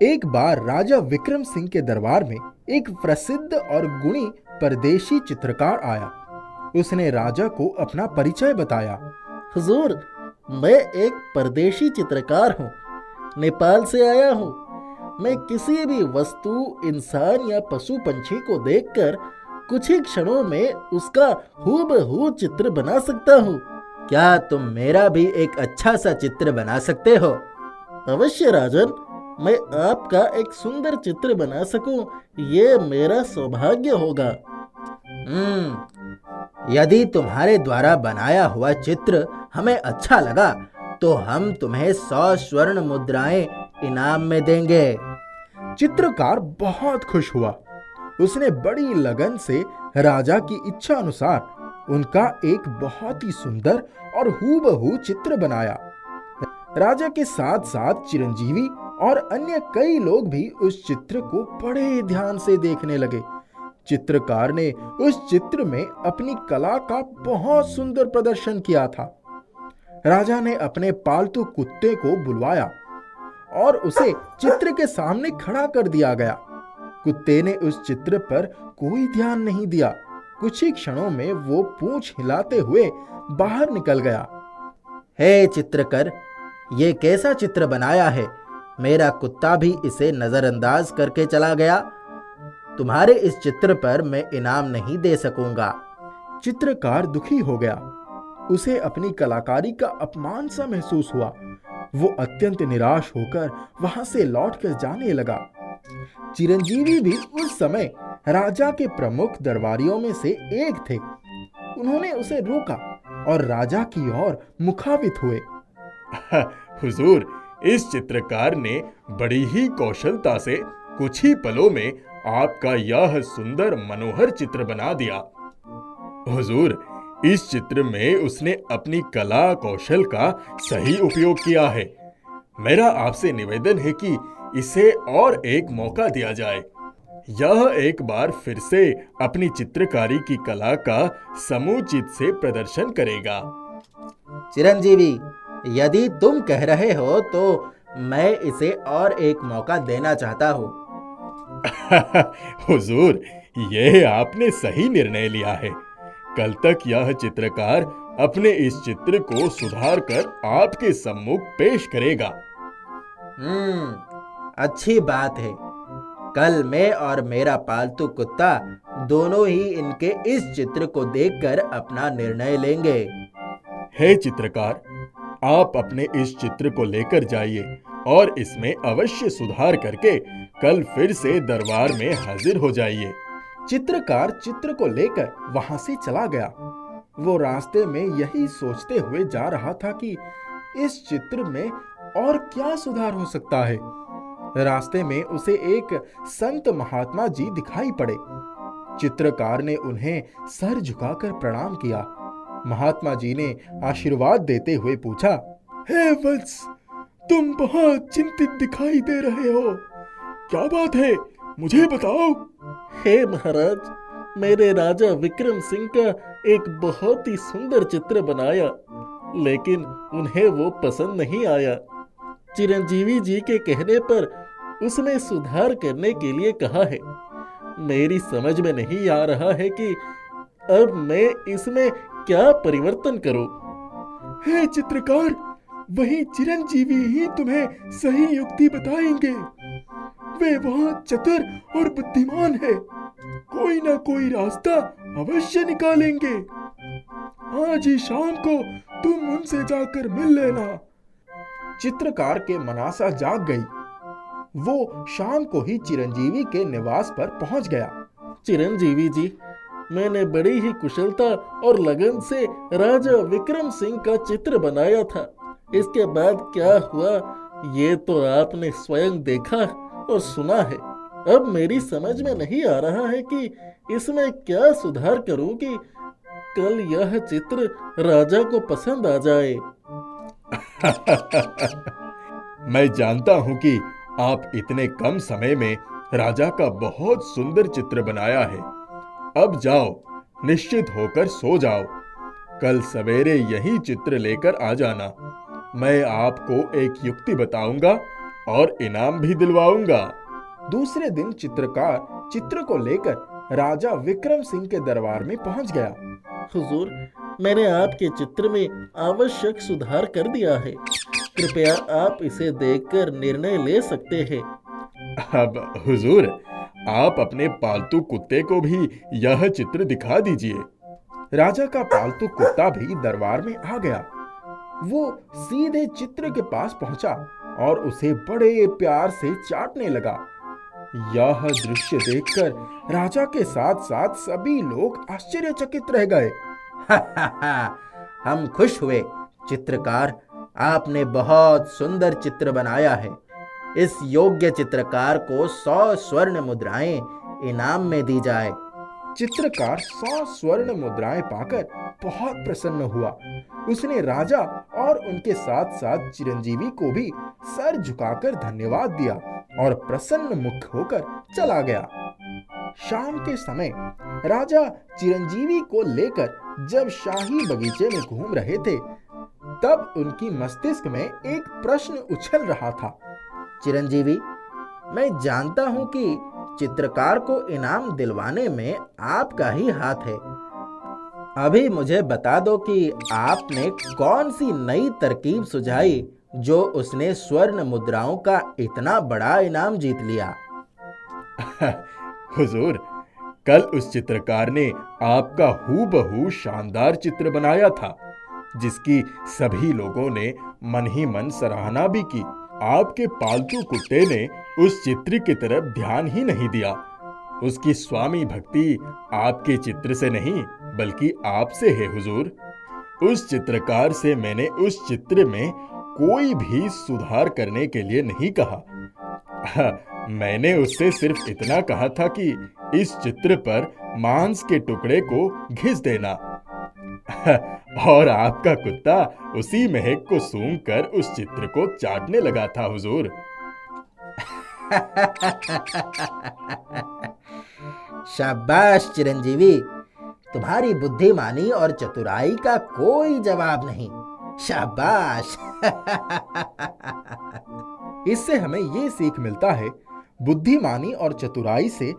एक बार राजा विक्रम सिंह के दरबार में एक प्रसिद्ध और गुणी परदेशी चित्रकार आया। उसने राजा को अपना परिचय बताया। हुजूर, मैं एक परदेशी चित्रकार हूँ। नेपाल से आया हूँ। मैं किसी भी वस्तु, इंसान या पशु पंछी को देखकर कुछ ही क्षणों में उसका हूबहू चित्र बना सकता हूँ। क्या तुम मेरा भी एक अच्छा सा चित्र बना सकते हो? अवश्य राजन, मैं आपका एक सुंदर चित्र बना सकूं, ये मेरा सौभाग्य होगा। यदि तुम्हारे द्वारा बनाया हुआ चित्र हमें अच्छा लगा तो हम तुम्हें 100 स्वर्ण मुद्राएं इनाम में देंगे। चित्रकार बहुत खुश हुआ। उसने बड़ी लगन से राजा की इच्छा अनुसार उनका एक बहुत ही सुंदर और हूबहू चित्र बनाया। राजा के साथ साथ चिरंजीवी और अन्य कई लोग भी उस चित्र को बड़े ध्यान से देखने लगे। चित्रकार ने उस चित्र में अपनी कला का बहुत सुंदर प्रदर्शन किया था। राजा ने अपने पालतू कुत्ते को बुलवाया और उसे चित्र के सामने खड़ा कर दिया गया। कुत्ते ने उस चित्र पर कोई ध्यान नहीं दिया। कुछ ही क्षणों में वो पूंछ हिलाते हुए बाहर निकल गया। हे चित्रकर, ये कैसा चित्र बनाया है? मेरा कुत्ता भी इसे नजरअंदाज करके चला गया। तुम्हारे इस चित्र पर मैं इनाम नहीं दे सकूंगा। चित्रकार दुखी हो गया। उसे अपनी कलाकारी का अपमान सा महसूस हुआ। वो अत्यंत निराश होकर वहां से लौटकर जाने लगा। चिरंजीवी भी उस समय राजा के प्रमुख दरबारियों में से एक थे। उन्होंने उसे रोका और राजा की ओर मुखावित हुए। हुजूर, इस चित्रकार ने बड़ी ही कौशलता से कुछ ही पलों में आपका यह सुंदर मनोहर चित्र बना दिया। हुजूर, इस चित्र में उसने अपनी कला कौशल का सही उपयोग किया है। मेरा आपसे निवेदन है कि इसे और एक मौका दिया जाए। यह एक बार फिर से अपनी चित्रकारी की कला का समुचित से प्रदर्शन करेगा। चिरंजीवी, यदि तुम कह रहे हो तो मैं इसे और एक मौका देना चाहता हूँ। हुजूर, यह आपने सही निर्णय लिया है। कल तक यह चित्रकार अपने इस चित्र को सुधार कर आपके सम्मुख पेश करेगा। अच्छी बात है। कल मैं और मेरा पालतू कुत्ता दोनों ही इनके इस चित्र को देखकर अपना निर्णय लेंगे। हे चित्रकार, आप अपने इस चित्र को लेकर जाइए और इसमें अवश्य सुधार करके कल फिर से दरबार में हाजिर हो जाइए। चित्रकार चित्र को लेकर वहां से चला गया। वो रास्ते में यही सोचते हुए जा रहा था कि इस चित्र में और क्या सुधार हो सकता है। रास्ते में उसे एक संत महात्मा जी दिखाई पड़े। चित्रकार ने उन्हें सर झुकाकर प्रणाम किया। महात्मा जी ने आशीर्वाद देते हुए पूछा, हे वत्स, तुम बहुत चिंतित दिखाई दे रहे हो। क्या बात है, मुझे बताओ। हे महाराज, मेरे राजा विक्रम सिंह का एक बहुत ही सुंदर चित्र बनाया, लेकिन उन्हें वो पसंद नहीं आया। चिरंजीवी जी के कहने पर उसमें सुधार करने के लिए कहा है। मेरी समझ में नहीं आ रहा है कि अब मैं इसमें क्या परिवर्तन करूं। हे चित्रकार, वही चिरंजीवी ही तुम्हें सही युक्ति बताएंगे। वे बहुत चतुर और बुद्धिमान है। कोई ना कोई रास्ता अवश्य निकालेंगे। आज ही शाम को तुम उनसे जाकर मिल लेना। चित्रकार के मनासा जाग गई। वो शाम को ही चिरंजीवी के निवास पर पहुंच गया। चिरंजीवी जी, मैंने बड़ी ही कुशलता और लगन से राजा विक्रम सिंह का चित्र बनाया था। इसके बाद क्या हुआ, ये तो आपने स्वयं देखा और सुना है। अब मेरी समझ में नहीं आ रहा है कि इसमें क्या सुधार करूं कि कल यह चित्र राजा को पसंद आ जाए। मैं जानता हूं कि आप इतने कम समय में राजा का बहुत सुंदर चित्र बनाया है। अब जाओ, निश्चित होकर सो जाओ। कल सवेरे यही चित्र लेकर आ जाना। मैं आपको एक युक्ति बताऊंगा और इनाम भी दिलवाऊंगा। दूसरे दिन चित्रकार चित्र को लेकर राजा विक्रम सिंह के दरबार में पहुंच गया। हुजूर, मैंने आपके चित्र में आवश्यक सुधार कर दिया है। कृपया आप इसे देखकर निर्णय ले सकते हैं। अब हुजूर, आप अपने पालतू कुत्ते को भी यह चित्र दिखा दीजिए। राजा का पालतू कुत्ता भी दरबार में आ गया। वो सीधे चित्र के पास पहुंचा और उसे बड़े प्यार से चाटने लगा। यह दृश्य देखकर राजा के साथ साथ सभी लोग आश्चर्यचकित रह गए। हम खुश हुए चित्रकार, आपने बहुत सुंदर चित्र बनाया है। इस योग्य चित्रकार को 100 स्वर्ण मुद्राएं इनाम में दी जाए। चित्रकार 100 स्वर्ण मुद्राएं पाकर बहुत प्रसन्न हुआ। उसने राजा और उनके साथ साथ चिरंजीवी को भी सर झुकाकर धन्यवाद दिया और प्रसन्न मुख होकर चला गया। शाम के समय राजा चिरंजीवी को लेकर जब शाही बगीचे में घूम रहे थे, तब उनकी मस्तिष्क में एक प्रश्न उछल रहा था। चिरंजीवी, मैं जानता हूं कि चित्रकार को इनाम दिलवाने में आपका ही हाथ है। अभी मुझे बता दो कि आपने कौन सी नई तरकीब सुझाई जो उसने स्वर्ण मुद्राओं का इतना बड़ा इनाम जीत लिया। हुजूर, कल उस चित्रकार ने आपका हूबहू शानदार चित्र बनाया था, जिसकी सभी लोगों ने मन ही मन सराहना भी की। आपके पालतू कुत्ते ने उस चित्र की तरफ ध्यान ही नहीं दिया। उसकी स्वामी भक्ति आपके चित्र से नहीं बल्कि आपसे है हुजूर। उस चित्रकार से मैंने उस चित्र में कोई भी सुधार करने के लिए नहीं कहा। मैंने उससे सिर्फ इतना कहा था कि इस चित्र पर मांस के टुकड़े को घिस देना। और आपका कुत्ता उसी महक को सूंघकर उस चित्र को चाटने लगा था हुजूर। शाबाश चिरंजीवी, तुम्हारी बुद्धिमानी और चतुराई का कोई जवाब नहीं। शाबाश। इससे हमें ये सीख मिलता है, बुद्धिमानी और चतुराई से